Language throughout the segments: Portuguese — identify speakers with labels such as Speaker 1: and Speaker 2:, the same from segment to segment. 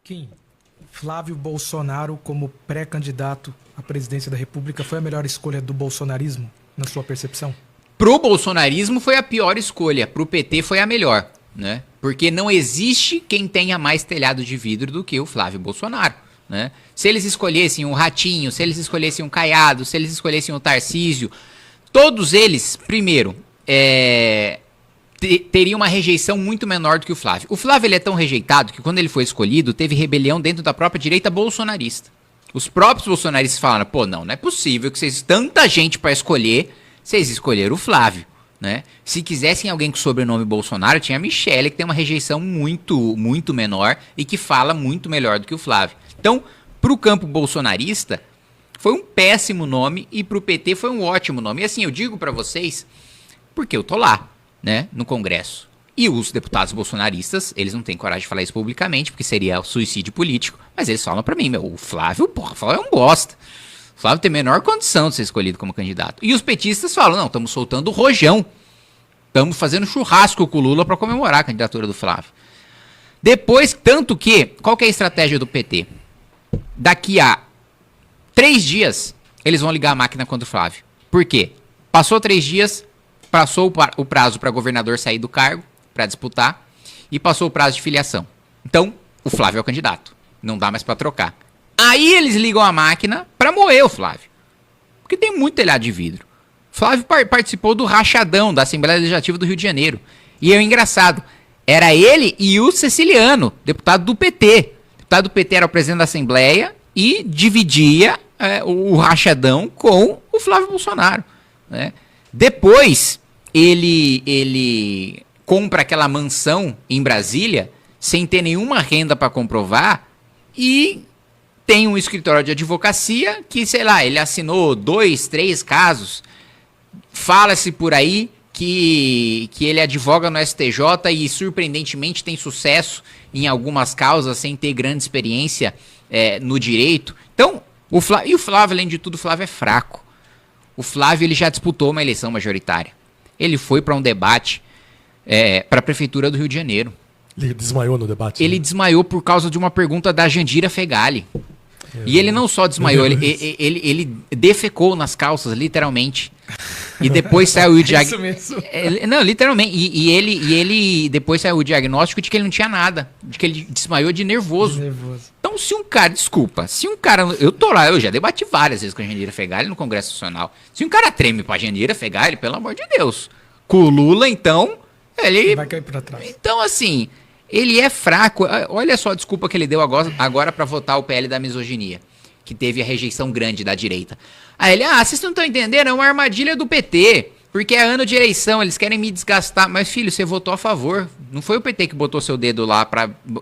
Speaker 1: Kim, Flávio Bolsonaro como pré-candidato à presidência da República foi a melhor escolha do bolsonarismo, na sua percepção?
Speaker 2: Pro bolsonarismo foi a pior escolha, pro PT foi a melhor, né? Porque não existe quem tenha mais telhado de vidro do que o Flávio Bolsonaro, né? Se eles escolhessem um Ratinho, se eles escolhessem um Caiado, se eles escolhessem um Tarcísio, todos eles, primeiro, teriam uma rejeição muito menor do que o Flávio. O Flávio ele é tão rejeitado que quando ele foi escolhido, teve rebelião dentro da própria direita bolsonarista. Os próprios bolsonaristas falaram, pô, não é possível que vocês, tanta gente para escolher, vocês escolheram o Flávio, né? Se quisessem alguém com sobrenome Bolsonaro, tinha a Michele, que tem uma rejeição muito, muito menor e que fala muito melhor do que o Flávio. Então, pro campo bolsonarista, foi um péssimo nome e pro PT foi um ótimo nome. E assim, eu digo para vocês, porque eu tô lá, né, no Congresso. E os deputados bolsonaristas, eles não têm coragem de falar isso publicamente, porque seria suicídio político, mas eles falam pra mim, o Flávio, porra, o Flávio é um bosta. O Flávio tem a menor condição de ser escolhido como candidato. E os petistas falam, não, estamos soltando o rojão. Estamos fazendo churrasco com o Lula pra comemorar a candidatura do Flávio. Depois, tanto que, qual que é a estratégia do PT? Daqui a 3 dias, eles vão ligar a máquina contra o Flávio. Por quê? Passou 3 dias, passou o prazo para governador sair do cargo, para disputar, e passou o prazo de filiação. Então, o Flávio é o candidato. Não dá mais para trocar. Aí eles ligam a máquina para moer o Flávio. Porque tem muito telhado de vidro. Flávio participou do rachadão da Assembleia Legislativa do Rio de Janeiro. E é engraçado, era ele e o Ceciliano, deputado do PT. O deputado do PT era o presidente da Assembleia e dividia o rachadão com o Flávio Bolsonaro, né? Depois, ele compra aquela mansão em Brasília, sem ter nenhuma renda para comprovar, e tem um escritório de advocacia que, sei lá, ele assinou 2, 3 casos. Fala-se por aí que ele advoga no STJ e, surpreendentemente, tem sucesso em algumas causas sem ter grande experiência no direito. Então, o Flávio, além de tudo, o Flávio é fraco. O Flávio ele já disputou uma eleição majoritária. Ele foi para um debate para a Prefeitura do Rio de Janeiro.
Speaker 3: Ele desmaiou no debate?
Speaker 2: Ele desmaiou por causa de uma pergunta da Jandira Fegali. E ele não só desmaiou, ele defecou nas calças, literalmente. E depois saiu o diagnóstico. Não, literalmente. E ele depois saiu o diagnóstico de que ele não tinha nada. De que ele desmaiou de nervoso. Então, se um cara, desculpa, se um cara. Eu tô lá, eu já debati várias vezes com a Jandira Fegali no Congresso Nacional. Se um cara treme pra Jandira Fegali, pelo amor de Deus. Com o Lula, então, ele
Speaker 1: vai cair pra trás.
Speaker 2: Então, assim. Ele é fraco. Olha só a desculpa que ele deu agora para votar o PL da misoginia, que teve a rejeição grande da direita. Aí ele, vocês não estão entendendo, é uma armadilha do PT, porque é ano de eleição, eles querem me desgastar. Mas, filho, você votou a favor. Não foi o PT que botou seu dedo lá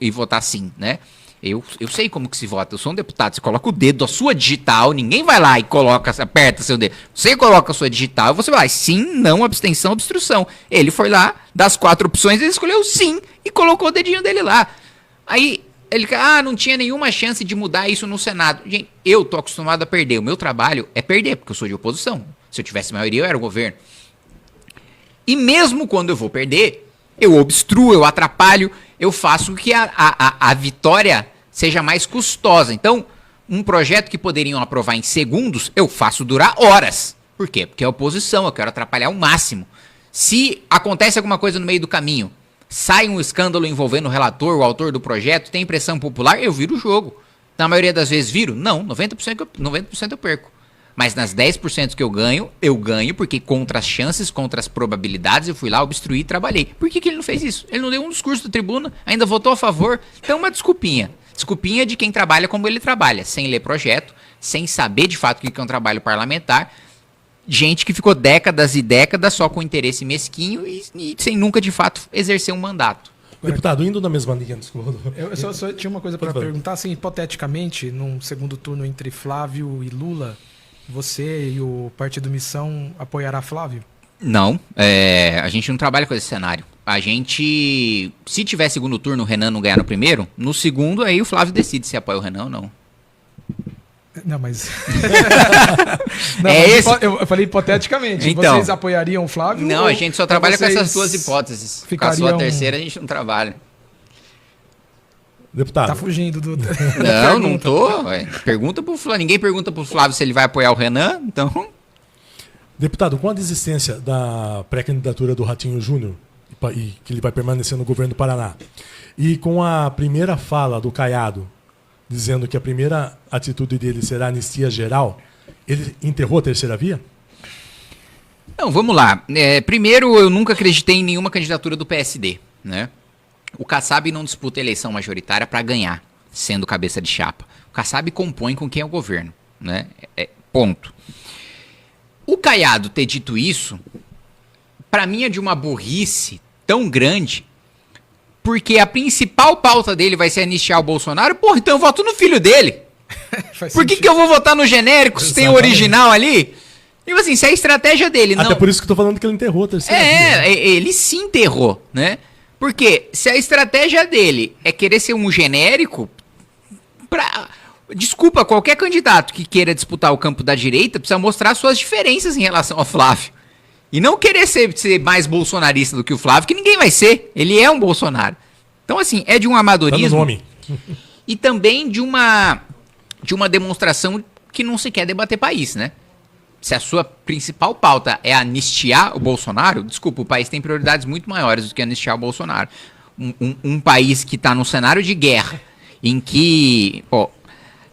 Speaker 2: e votar sim, né? Eu sei como que se vota, eu sou um deputado, você coloca o dedo, a sua digital, ninguém vai lá e aperta seu dedo. Você coloca a sua digital, você vai lá, sim, não, abstenção, obstrução. Ele foi lá, das 4 opções, ele escolheu sim e colocou o dedinho dele lá. Aí, ele, não tinha nenhuma chance de mudar isso no Senado. Gente, eu tô acostumado a perder, o meu trabalho é perder, porque eu sou de oposição. Se eu tivesse maioria, eu era o governo. E mesmo quando eu vou perder, eu obstruo, eu atrapalho, eu faço que a vitória seja mais custosa. Então, um projeto que poderiam aprovar em segundos, eu faço durar horas. Por quê? Porque é oposição, eu quero atrapalhar ao máximo. Se acontece alguma coisa no meio do caminho, sai um escândalo envolvendo o relator, o autor do projeto, tem pressão popular, eu viro o jogo. Na maioria das vezes viro? Não, 90% eu perco. Mas nas 10% que eu ganho porque contra as chances, contra as probabilidades, eu fui lá, obstruí e trabalhei. Por que ele não fez isso? Ele não deu um discurso da tribuna, ainda votou a favor. Então uma desculpinha. Desculpinha de quem trabalha como ele trabalha, sem ler projeto, sem saber de fato o que é um trabalho parlamentar. Gente que ficou décadas e décadas só com interesse mesquinho e sem nunca de fato exercer um mandato.
Speaker 3: Deputado, indo na mesma linha, desculpa.
Speaker 1: Eu só tinha uma coisa para perguntar, assim, hipoteticamente, num segundo turno entre Flávio e Lula, você e o Partido Missão apoiará Flávio?
Speaker 2: Não, a gente não trabalha com esse cenário. A gente, se tiver segundo turno, o Renan não ganhar no primeiro, no segundo aí o Flávio decide se apoia o Renan ou não.
Speaker 1: Não, mas... Eu falei hipoteticamente.
Speaker 2: Então,
Speaker 1: vocês apoiariam o Flávio?
Speaker 2: Não, a gente só trabalha com essas duas hipóteses. Com a sua terceira a gente não trabalha.
Speaker 3: Deputado.
Speaker 1: Tá fugindo do...
Speaker 2: Não, não tô. Pergunta pro Flávio. Ninguém pergunta pro Flávio se ele vai apoiar o Renan, então...
Speaker 3: Deputado, com a desistência da pré-candidatura do Ratinho Júnior, e que ele vai permanecer no governo do Paraná, e com a primeira fala do Caiado, dizendo que a primeira atitude dele será anistia geral, ele enterrou a terceira via?
Speaker 2: Não, vamos lá. Primeiro, eu nunca acreditei em nenhuma candidatura do PSD, né? O Kassab não disputa eleição majoritária para ganhar, sendo cabeça de chapa. O Kassab compõe com quem é o governo, né? Ponto. O Caiado ter dito isso, para mim é de uma burrice tão grande, porque a principal pauta dele vai ser anistiar o Bolsonaro. Porra, então eu voto no filho dele. Por que eu vou votar no genérico se tem o original ali? Tipo assim, se é a estratégia dele...
Speaker 3: Até por isso que eu tô falando que ele enterrou a terceira via.
Speaker 2: Ele se enterrou, né? Porque se a estratégia dele é querer ser um genérico, desculpa, qualquer candidato que queira disputar o campo da direita precisa mostrar suas diferenças em relação ao Flávio. E não querer ser mais bolsonarista do que o Flávio, que ninguém vai ser. Ele é um Bolsonaro. Então, assim, é de um amadorismo.
Speaker 3: Tá no nome.
Speaker 2: E também de uma demonstração que não se quer debater país, né? Se a sua principal pauta é anistiar o Bolsonaro, desculpa, o país tem prioridades muito maiores do que anistiar o Bolsonaro. Um país que está num cenário de guerra, em que,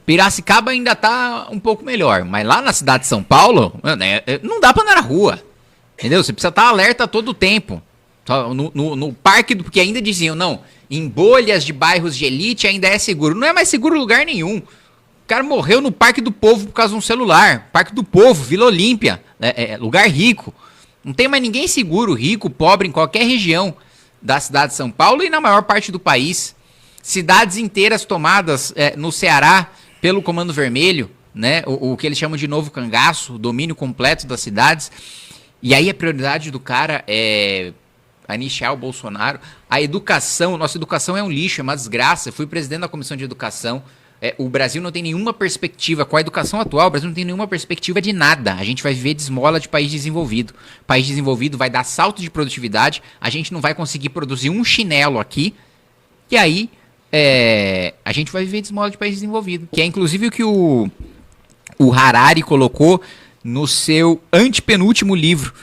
Speaker 2: Piracicaba ainda está um pouco melhor, mas lá na cidade de São Paulo, não dá para andar na rua, entendeu? Você precisa estar alerta todo o tempo. No parque, porque ainda diziam, não, em bolhas de bairros de elite ainda é seguro. Não é mais seguro lugar nenhum. O cara morreu no Parque do Povo por causa de um celular. Parque do Povo, Vila Olímpia, lugar rico. Não tem mais ninguém seguro, rico, pobre, em qualquer região da cidade de São Paulo e na maior parte do país. Cidades inteiras tomadas no Ceará pelo Comando Vermelho, né? O que eles chamam de novo cangaço, o domínio completo das cidades. E aí a prioridade do cara é anistiar o Bolsonaro. A educação, nossa educação é um lixo, é uma desgraça. Eu fui presidente da Comissão de Educação. O Brasil não tem nenhuma perspectiva, com a educação atual, o Brasil não tem nenhuma perspectiva de nada. A gente vai viver de esmola de país desenvolvido. País desenvolvido vai dar salto de produtividade, a gente não vai conseguir produzir um chinelo aqui, e aí a gente vai viver de esmola de país desenvolvido. Que é inclusive o que o Harari colocou no seu antepenúltimo livro,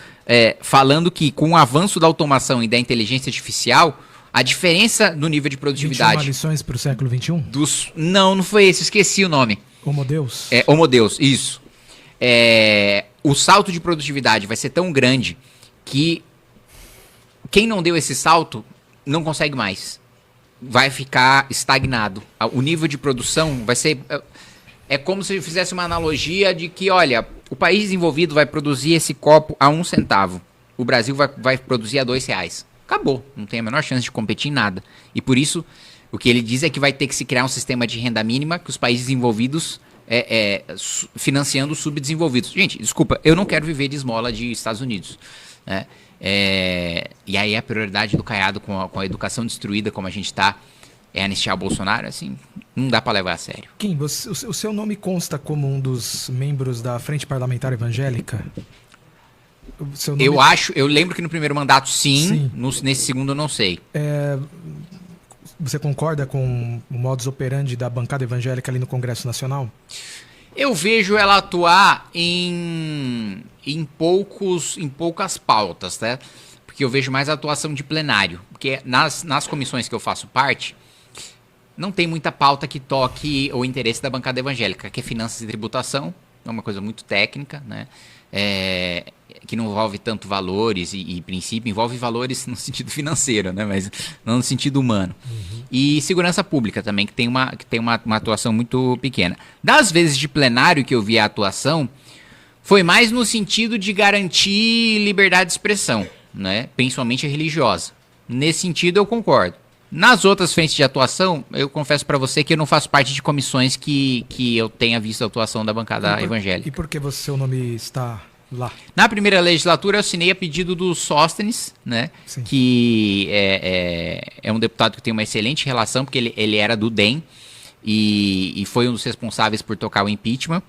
Speaker 2: falando que com o avanço da automação e da inteligência artificial, a diferença no nível de produtividade...
Speaker 1: 21 lições para o século XXI?
Speaker 2: Não foi esse, esqueci o nome.
Speaker 1: Homo Deus?
Speaker 2: Homo Deus, isso. O salto de produtividade vai ser tão grande que quem não deu esse salto não consegue mais. Vai ficar estagnado. O nível de produção vai ser... É como se eu fizesse uma analogia de que, olha, o país desenvolvido vai produzir esse copo a 1 centavo. O Brasil vai produzir a R$2. Acabou, não tem a menor chance de competir em nada. E por isso, o que ele diz é que vai ter que se criar um sistema de renda mínima que os países desenvolvidos financiando os subdesenvolvidos. Gente, desculpa, eu não quero viver de esmola de Estados Unidos, né? E aí a prioridade do Caiado com a educação destruída como a gente está é anistiar o Bolsonaro, assim, não dá para levar a sério.
Speaker 1: Kim, o seu nome consta como um dos membros da Frente Parlamentar Evangélica?
Speaker 2: Eu lembro que no primeiro mandato sim. Nesse segundo eu não sei.
Speaker 1: Você concorda com o modus operandi da bancada evangélica ali no Congresso Nacional?
Speaker 2: Eu vejo ela atuar em poucas pautas, né? Porque eu vejo mais a atuação de plenário. Porque nas comissões que eu faço parte, não tem muita pauta que toque o interesse da bancada evangélica, que é finanças e tributação, é uma coisa muito técnica, né? Que não envolve tanto valores e princípio, envolve valores no sentido financeiro, né? Mas não no sentido humano. Uhum. E segurança pública também, que tem uma atuação muito pequena. Das vezes de plenário que eu vi a atuação, foi mais no sentido de garantir liberdade de expressão, né? Principalmente a religiosa. Nesse sentido eu concordo. Nas outras frentes de atuação, eu confesso para você que eu não faço parte de comissões que eu tenha visto a atuação da bancada evangélica.
Speaker 1: E por que seu nome está lá?
Speaker 2: Na primeira legislatura eu assinei a pedido do Sóstenes, né? Sim. Que é um deputado que tem uma excelente relação, porque ele era do DEM e foi um dos responsáveis por tocar o impeachment.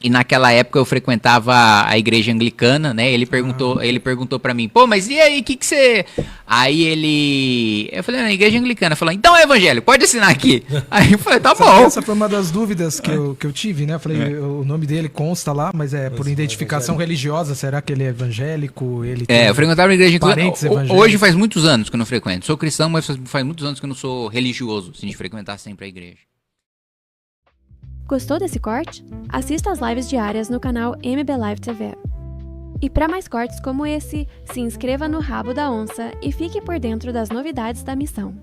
Speaker 2: E naquela época eu frequentava a igreja anglicana, né? Ele perguntou para mim, pô, mas e aí, o que você... Aí eu falei, na igreja anglicana, falou, então é evangélico, pode assinar aqui. Aí eu falei, tá bom.
Speaker 1: Essa foi uma das dúvidas que eu tive, né? Eu falei, o nome dele consta lá, mas é por identificação religiosa, será que ele é evangélico?
Speaker 2: Eu frequentava a igreja anglicana,
Speaker 1: evangélicos.
Speaker 2: hoje faz muitos anos que eu não frequento. Sou cristão, mas faz muitos anos que eu não sou religioso, assim, de frequentar sempre a igreja.
Speaker 4: Gostou desse corte? Assista às lives diárias no canal MB Live TV. E para mais cortes como esse, se inscreva no Rabo da Onça e fique por dentro das novidades da missão.